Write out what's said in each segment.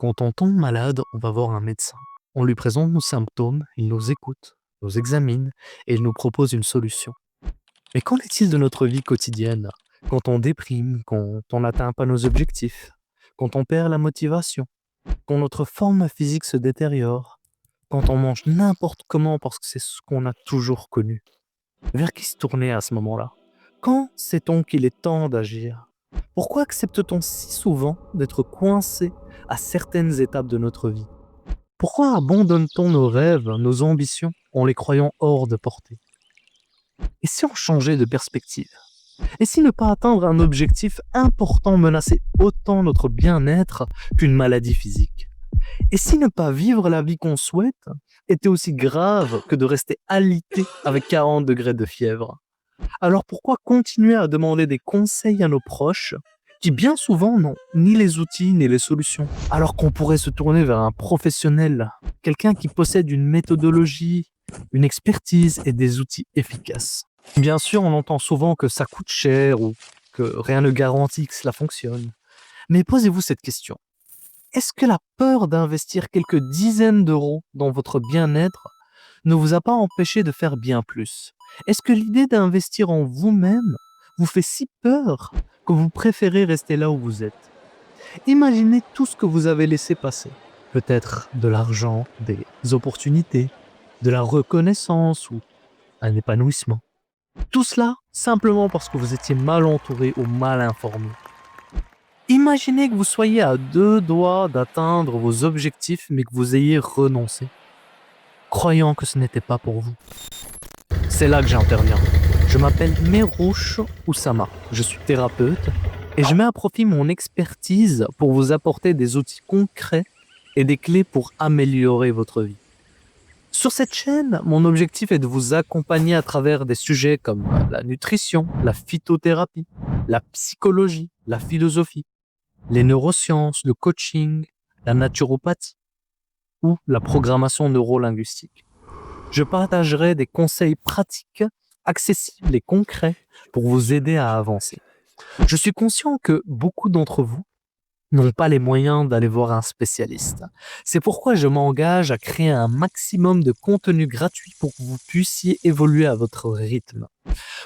Quand on tombe malade, on va voir un médecin. On lui présente nos symptômes, il nous écoute, nous examine et il nous propose une solution. Mais qu'en est-il de notre vie quotidienne? Quand on déprime, quand on n'atteint pas nos objectifs, quand on perd la motivation, quand notre forme physique se détériore, quand on mange n'importe comment parce que c'est ce qu'on a toujours connu. Vers qui se tourner à ce moment-là? Quand sait-on qu'il est temps d'agir? Pourquoi accepte-t-on si souvent d'être coincé à certaines étapes de notre vie? Pourquoi abandonne-t-on nos rêves, nos ambitions, en les croyant hors de portée? Et si on changeait de perspective? Et si ne pas atteindre un objectif important menaçait autant notre bien-être qu'une maladie physique? Et si ne pas vivre la vie qu'on souhaite était aussi grave que de rester alité avec 40 degrés de fièvre? Alors pourquoi continuer à demander des conseils à nos proches qui bien souvent n'ont ni les outils ni les solutions, alors qu'on pourrait se tourner vers un professionnel, quelqu'un qui possède une méthodologie, une expertise et des outils efficaces? Bien sûr, on entend souvent que ça coûte cher ou que rien ne garantit que cela fonctionne. Mais posez-vous cette question. Est-ce que la peur d'investir quelques dizaines d'euros dans votre bien-être ne vous a pas empêché de faire bien plus? Est-ce que l'idée d'investir en vous-même vous fait si peur que vous préférez rester là où vous êtes? Imaginez tout ce que vous avez laissé passer. Peut-être de l'argent, des opportunités, de la reconnaissance ou un épanouissement. Tout cela simplement parce que vous étiez mal entouré ou mal informé. Imaginez que vous soyez à 2 doigts d'atteindre vos objectifs mais que vous ayez renoncé, croyant que ce n'était pas pour vous. C'est là que j'interviens. Je m'appelle Merouch Oussama, je suis thérapeute et je mets à profit mon expertise pour vous apporter des outils concrets et des clés pour améliorer votre vie. Sur cette chaîne, mon objectif est de vous accompagner à travers des sujets comme la nutrition, la phytothérapie, la psychologie, la philosophie, les neurosciences, le coaching, la naturopathie ou la programmation neurolinguistique. Je partagerai des conseils pratiques, accessibles et concrets pour vous aider à avancer. Je suis conscient que beaucoup d'entre vous n'ont pas les moyens d'aller voir un spécialiste. C'est pourquoi je m'engage à créer un maximum de contenu gratuit pour que vous puissiez évoluer à votre rythme.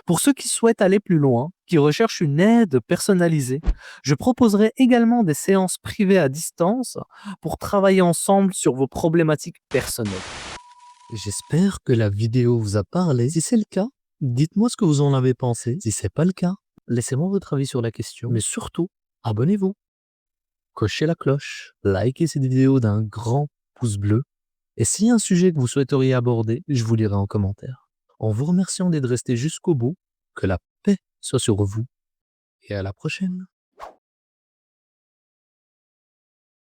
Pour ceux qui souhaitent aller plus loin, qui recherchent une aide personnalisée, je proposerai également des séances privées à distance pour travailler ensemble sur vos problématiques personnelles. J'espère que la vidéo vous a parlé. Si c'est le cas, dites-moi ce que vous en avez pensé. Si c'est pas le cas, laissez-moi votre avis sur la question. Mais surtout, abonnez-vous, cochez la cloche, likez cette vidéo d'un grand pouce bleu. Et s'il y a un sujet que vous souhaiteriez aborder, je vous lirai en commentaire. En vous remerciant d'être resté jusqu'au bout, que la paix soit sur vous et à la prochaine.